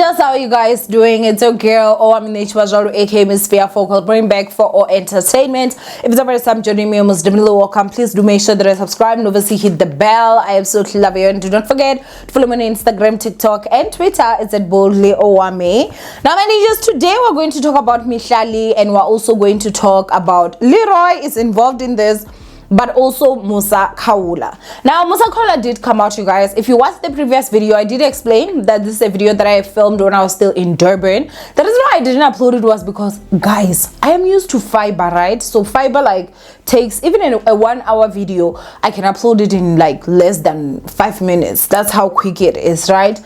Just how you guys doing? It's your girl Owamie aka Miss Focal, bring back for all entertainment. If it's the first time joining me, you're most definitely welcome. Please do make sure that I subscribe and obviously hit the bell. I absolutely love you, and do not forget to follow me on Instagram, TikTok, and Twitter. It's at boldly Owamie. Now, my ninjas, today we're going to talk about Mihlali, and we're also going to talk about Leroy is involved in this, but also Musa Khawula. Now, Musa Khawula did come out, you guys. If you watched the previous video, I did explain that this is a video that I filmed when I was still in Durban. The reason why I didn't upload it was because, guys, I am used to fiber, right? So fiber like takes, even in a 1 hour video, I can upload it in like less than 5 minutes. That's how quick it is, right?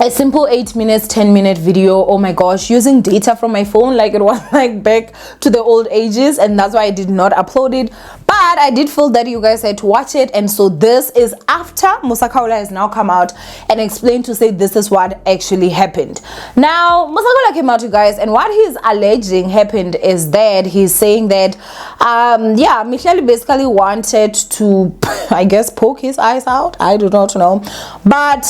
A simple 8 minutes 10-minute video, oh my gosh, using data from my phone, like it was like back to the old ages, and that's why I did not upload it. But I did feel that you guys had to watch it, and so this is after Musa Khawula has now come out and explained to say this is what actually happened. Now, Musa Khawula came out, you guys, and what he's alleging happened is that he's saying that yeah, Mihlali basically wanted to I guess poke his eyes out. I do not know, but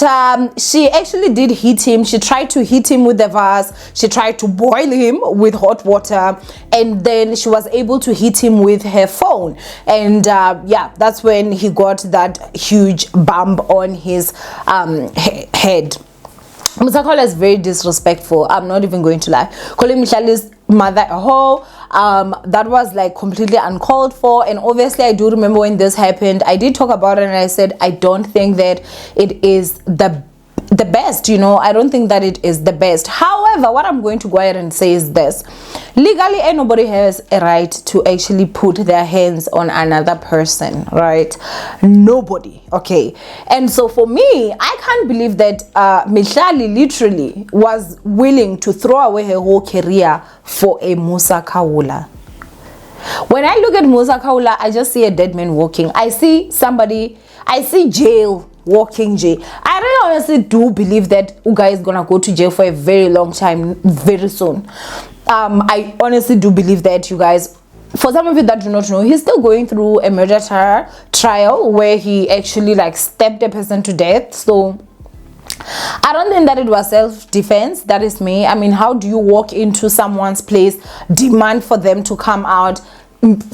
she actually did hit him. She tried to hit him with the vase. She tried to boil him with hot water, and then she was able to hit him with her phone. And yeah, that's when he got that huge bump on his head. Musa Khawula is very disrespectful. I'm not even going to lie. Calling Mihlali's mother a hoe, that was like completely uncalled for. And obviously I do remember when this happened, I did talk about it, and I said I don't think that it is the best, you know. I don't think that it is the best. However, what I'm going to go ahead and say is this: legally, nobody has a right to actually put their hands on another person, right? Nobody. Okay. And so for me, I can't believe that Mihlali literally was willing to throw away her whole career for a Musa Khawula. When I look at Musa Khawula, I just see a dead man walking. I see somebody, I see jail, walking jail. I really honestly do believe that Uga is gonna go to jail for a very long time, very soon. I honestly do believe that, you guys. For some of you that do not know, he's still going through a murder trial where he actually like stabbed a person to death. So I don't think that it was self-defense. That is me. I mean, how do you walk into someone's place, demand for them to come out,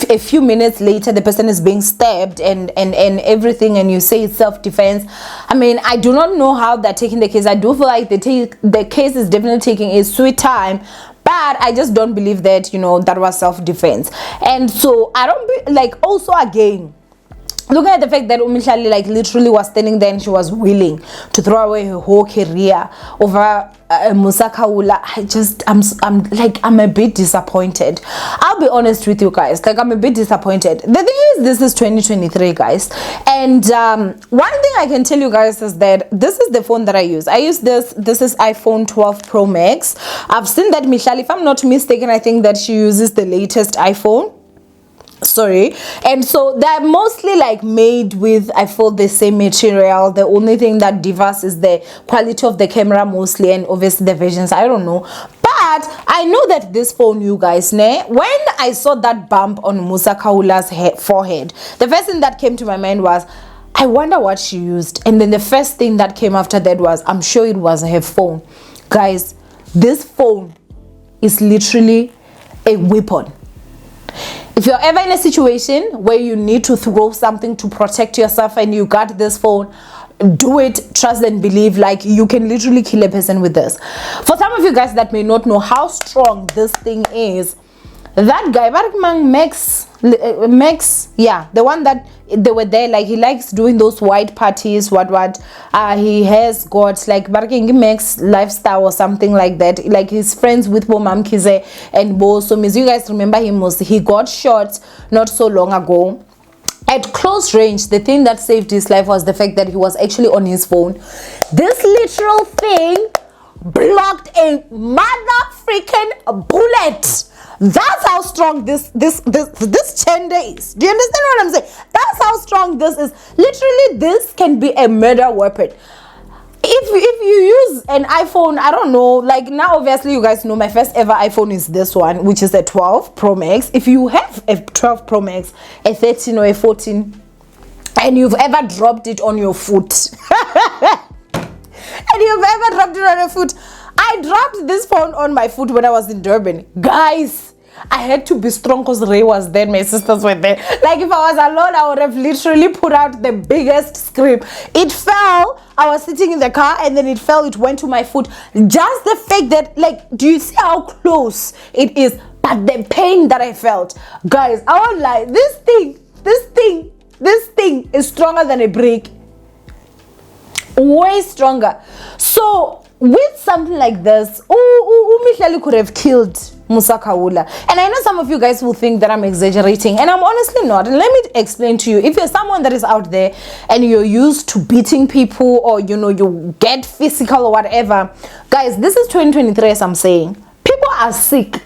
a few minutes later the person is being stabbed and everything, and you say it's self-defense? I mean, I do not know how they're taking the case. I do feel like the case is definitely taking a sweet time, but I just don't believe that, you know, that was self-defense. And so I don't be like, also again, looking at the fact that Mihlali like literally was standing there and she was willing to throw away her whole career over Musa Khawula, I'm a bit disappointed. I'll be honest with you guys, like I'm a bit disappointed. The thing is, this is 2023, guys, and one thing I can tell you guys is that this is the phone that I use. I use this is iPhone 12 Pro Max. I've seen that Mihlali, if I'm not mistaken, I think that she uses the latest iPhone, sorry, and so they're mostly like made with, I feel, the same material. The only thing that differs is the quality of the camera mostly, and obviously the versions, I don't know. But I know that this phone, you guys, when I saw that bump on Musa Khawula's forehead, the first thing that came to my mind was, I wonder what she used. And then the first thing that came after that was, I'm sure it was her phone. Guys, this phone is literally a weapon. If you're ever in a situation where you need to throw something to protect yourself and you got this phone, do it. Trust and believe, like you can literally kill a person with this. For some of you guys that may not know how strong this thing is, that guy Max, yeah, the one that they were there, like he likes doing those white parties, he has got like Max lifestyle or something like that, like he's friends with Mam Kize and Bo. So you guys remember him, he got shot not so long ago at close range. The thing that saved his life was the fact that he was actually on his phone. This literal thing blocked a mother freaking bullet. That's how strong this chende is. Do you understand what I'm saying? That's how strong this is. Literally, this can be a murder weapon. If you use an iPhone, I don't know, like now obviously you guys know my first ever iPhone is this one, which is a 12 Pro Max. If you have a 12 Pro Max, a 13 or a 14, and you've ever dropped it on your foot, And you've ever dropped it on your foot. I dropped this phone on my foot when I was in Durban. Guys, I had to be strong because Ray was there, my sisters were there. Like if I was alone, I would have literally put out the biggest scream. It fell, I was sitting in the car and then it fell, it went to my foot. Just the fact that, like, do you see how close it is? But the pain that I felt, guys, I won't lie, this thing is stronger than a brick. Way stronger. So with something like this, Mihlali could have killed Musa Khawula. And I know some of you guys will think that I'm exaggerating, and I'm honestly not. And let me explain to you, if you're someone that is out there and you're used to beating people, or you get physical or whatever, guys, this is 2023, as I'm saying. People are sick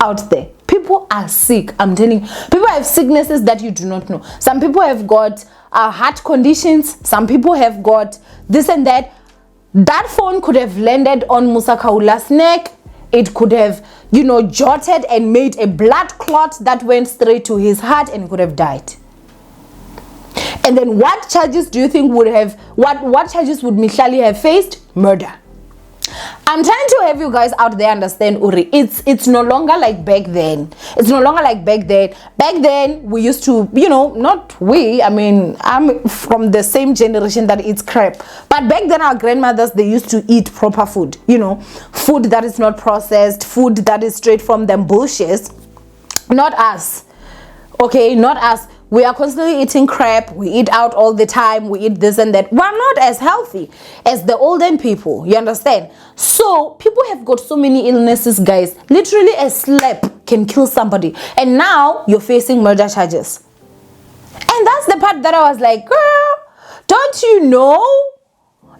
out there. People are sick, I'm telling you. People have sicknesses that you do not know. Some people have got heart conditions. Some people have got this and that. That phone could have landed on Musa Khawula's neck. It could have, jotted and made a blood clot that went straight to his heart, and he could have died. And then what charges do you think would have, what charges would Mihlali have faced? Murder. I'm trying to have you guys out there understand, Uri, it's no longer like back then. It's no longer like back then. Back then, we used to, not we, I mean, I'm from the same generation that eats crap. But back then, our grandmothers, they used to eat proper food, food that is not processed, food that is straight from them bushes. Not us, okay, not us. We are constantly eating crap. We eat out all the time. We eat this and that. We're not as healthy as the olden people. You understand? So people have got so many illnesses, guys. Literally a slap can kill somebody. And now you're facing murder charges. And that's the part that I was like, girl, don't you know?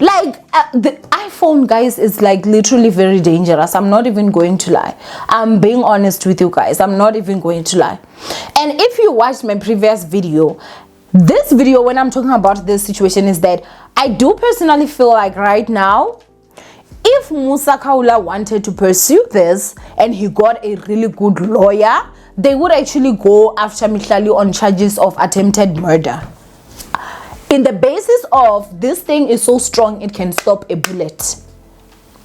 Like the iPhone, guys, is like literally very dangerous. I'm not even going to lie. I'm being honest with you guys. I'm not even going to lie. And if you watched my previous video, this video when I'm talking about this situation is that I do personally feel like right now, if Musa Khawula wanted to pursue this and he got a really good lawyer, they would actually go after Mihlali on charges of attempted murder. In the basis of this thing is so strong, it can stop a bullet.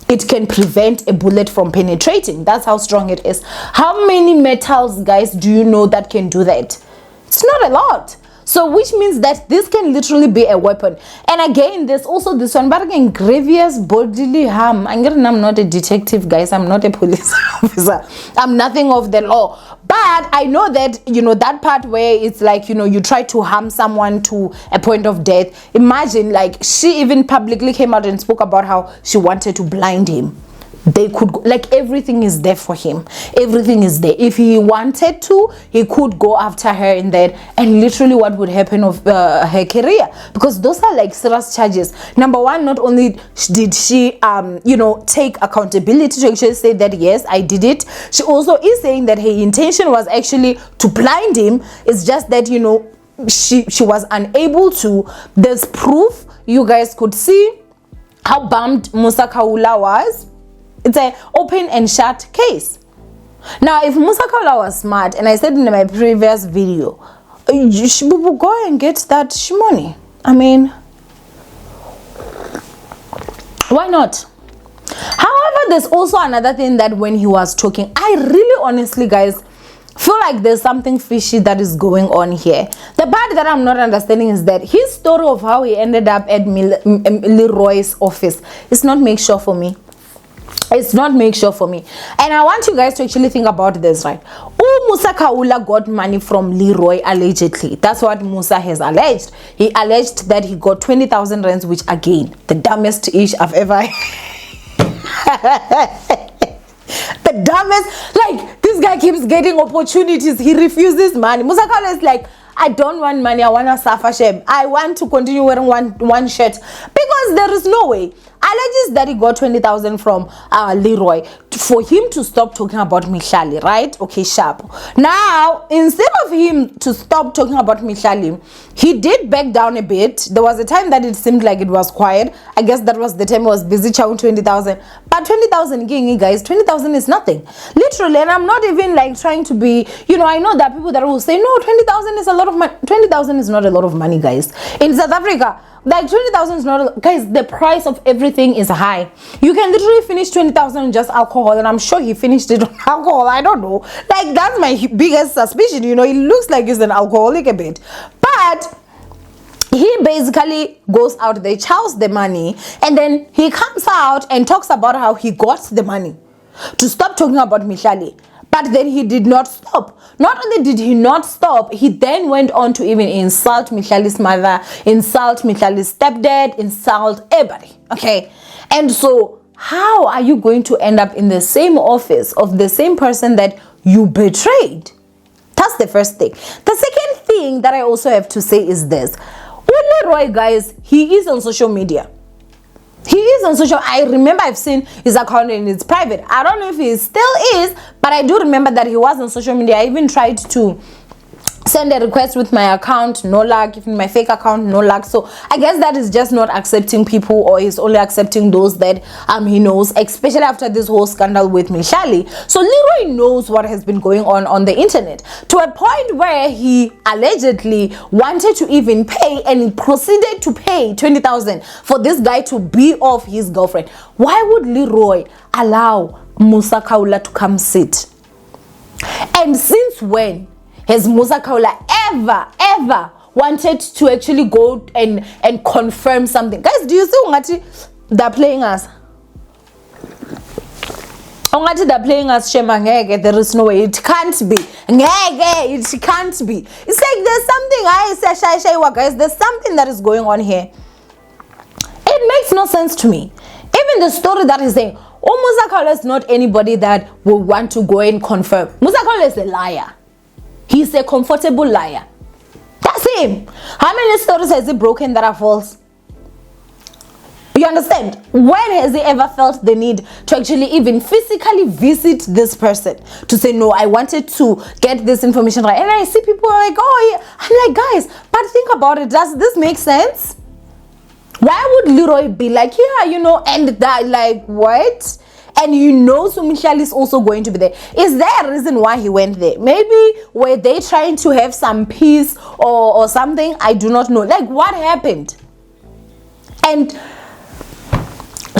It can prevent a bullet from penetrating. That's how strong it is. How many metals, guys, do you know that can do that? It's not a lot. So which means that this can literally be a weapon. And again, there's also this one, but again, grievous bodily harm. I'm not a detective, guys. I'm not a police officer. I'm nothing of the law. But I know that, that part where it's like, you try to harm someone to a point of death. Imagine, like, she even publicly came out and spoke about how she wanted to blind him. They could, like, everything is there for him. Everything is there. If he wanted to, he could go after her in that, and literally what would happen of her career, because those are like serious charges. Number one, not only did she take accountability to actually say that yes, I did it, she also is saying that her intention was actually to blind him. It's just that she was unable to. There's proof. You guys could see how bummed Musa Khawula was. It's an open and shut case. Now, if Musa Khawula was smart, and I said in my previous video, you should go and get that money. I mean, why not? However, there's also another thing that when he was talking, I really honestly, guys, feel like there's something fishy that is going on here. The part that I'm not understanding is that his story of how he ended up at Leroy's office is not make sure for me. It's not make sure for me. And I want you guys to actually think about this, right? Musa Khawula got money from Leroy allegedly. That's what Musa has alleged. He alleged that he got 20,000 rands, which again, the dumbest ish I've ever the dumbest. Like, this guy keeps getting opportunities. He refuses money. Musa Khawula is like, I don't want money. I want a safa shame. I want to continue wearing one shirt, because there is no way. Alleges that he got 20,000 from Leroy for him to stop talking about Mihlali, right? Okay, sharp. Now, instead of him to stop talking about Mihlali, he did back down a bit. There was a time that it seemed like it was quiet. I guess that was the time he was busy chowing 20,000. But 20,000, guys, 20,000 is nothing. Literally, and I'm not even like trying to be, I know that people that will say, no, 20,000 is a lot of money. 20,000 is not a lot of money, guys. In South Africa, like 20,000 is not, guys, the price of everything is high. You can literally finish 20,000 on just alcohol, and I'm sure he finished it on alcohol. I don't know, like that's my biggest suspicion. You know, it looks like he's an alcoholic a bit, but he basically goes out there, chows the money, and then he comes out and talks about how he got the money to stop talking about Mihlali. But then he did not stop. Not only did he not stop, he then went on to even insult Mihlali's mother, insult Mihlali's stepdad, insult everybody. Okay? And so, how are you going to end up in the same office of the same person that you betrayed? That's the first thing. The second thing that I also have to say is this. Roy, guys, he is on social media. He is on social. I remember I've seen his account and it's private. I don't know if he still is, but I do remember that he was on social media. I even tried to send a request with my account, no luck. Even my fake account, no luck. So I guess that is just not accepting people, or he's only accepting those that he knows, especially after this whole scandal with Mihlali. So Leroy knows what has been going on the internet, to a point where he allegedly wanted to even pay, and he proceeded to pay 20,000 for this guy to be off his girlfriend. Why would Leroy allow Musa Khawula to come sit? And since when has Musa Khawula ever wanted to actually go and confirm something? Guys, do you see Ongati they're playing us? Ongati they're playing us, Shema Ngege, there is no way. It can't be. Ngege, it can't be. It's like there's something, I say, Shaiwa, guys, there's something that is going on here. It makes no sense to me. Even the story that is saying, Musa Khawula is not anybody that will want to go and confirm. Musa Khawula is a liar. He's a comfortable liar. That's him. How many stories has he broken that are false? You understand? When has he ever felt the need to actually even physically visit this person to say, no, I wanted to get this information right? And I see people like, oh, yeah. I'm like, guys, but think about it. Does this make sense? Why would Leroy be like, yeah, you know, and that, like, what? And you know, so Mihlali is also going to be there. Is there a reason why he went there? Maybe were they trying to have some peace or something? I do not know. Like, what happened? And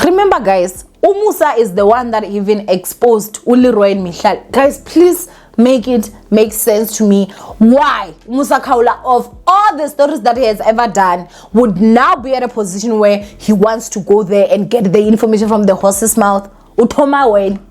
remember, guys, Musa is the one that even exposed Leroy and Mihlali. Guys, please make it make sense to me why Musa Khawula, of all the stories that he has ever done, would now be at a position where he wants to go there and get the information from the horse's mouth. Utoma when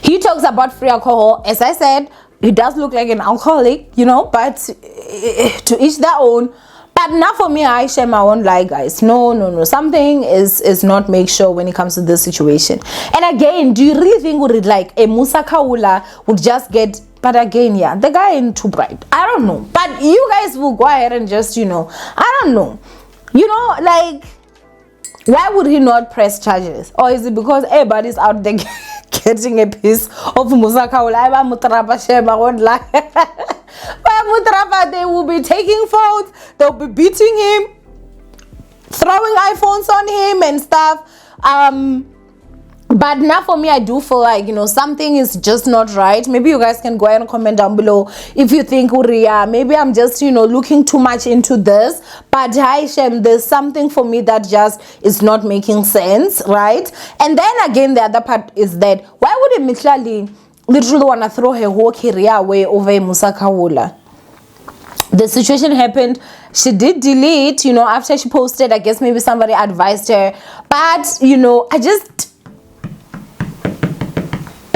he talks about free alcohol, as I said, he does look like an alcoholic, you know, but to each their own. But now for me, I share my own lie, guys. No, something is not make sure when it comes to this situation. And again, do you really think would it like a Musa Khawula would just get? But again, yeah, the guy ain't too bright. I don't know, but you guys will go ahead and just, you know, I don't know, you know, like, why would he not press charges? Or is it because everybody's out there getting a piece of Musa Khawula? They will be taking phones, they'll be beating him, throwing iPhones on him and stuff. But now for me, I do feel like, you know, something is just not right. Maybe you guys can go ahead and comment down below if you think, Uriya, maybe I'm just, you know, looking too much into this. But hi, Shem, there's something for me that just is not making sense, right? And then again, the other part is that why would a Mihlali literally want to throw her whole career away over Musa Khawula? The situation happened. She did delete, you know, after she posted. I guess maybe somebody advised her. But, you know,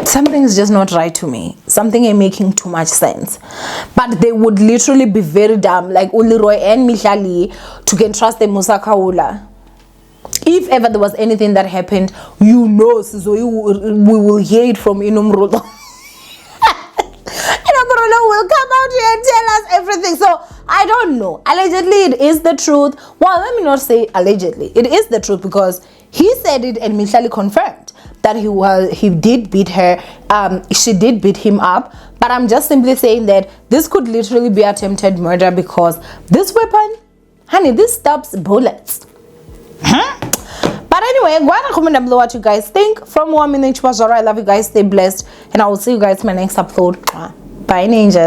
something's just not right to me. Something ain't making too much sense. But they would literally be very dumb, like Leroy and Mihlali, to can trust the Musa Khawula. If ever there was anything that happened, you know, so we will hear it from Inumrulo. Inumrulo will come out here and tell us everything. So I don't know. Allegedly, it is the truth. Well, let me not say allegedly. It is the truth because he said it and Mihlali confirmed that he did beat her. She did beat him up. But I'm just simply saying that this could literally be attempted murder because this weapon, honey, this stops bullets. But anyway, go ahead and comment down below what you guys think. From Owamie, I love you guys. Stay blessed. And I will see you guys in my next upload. Bye, ninjas.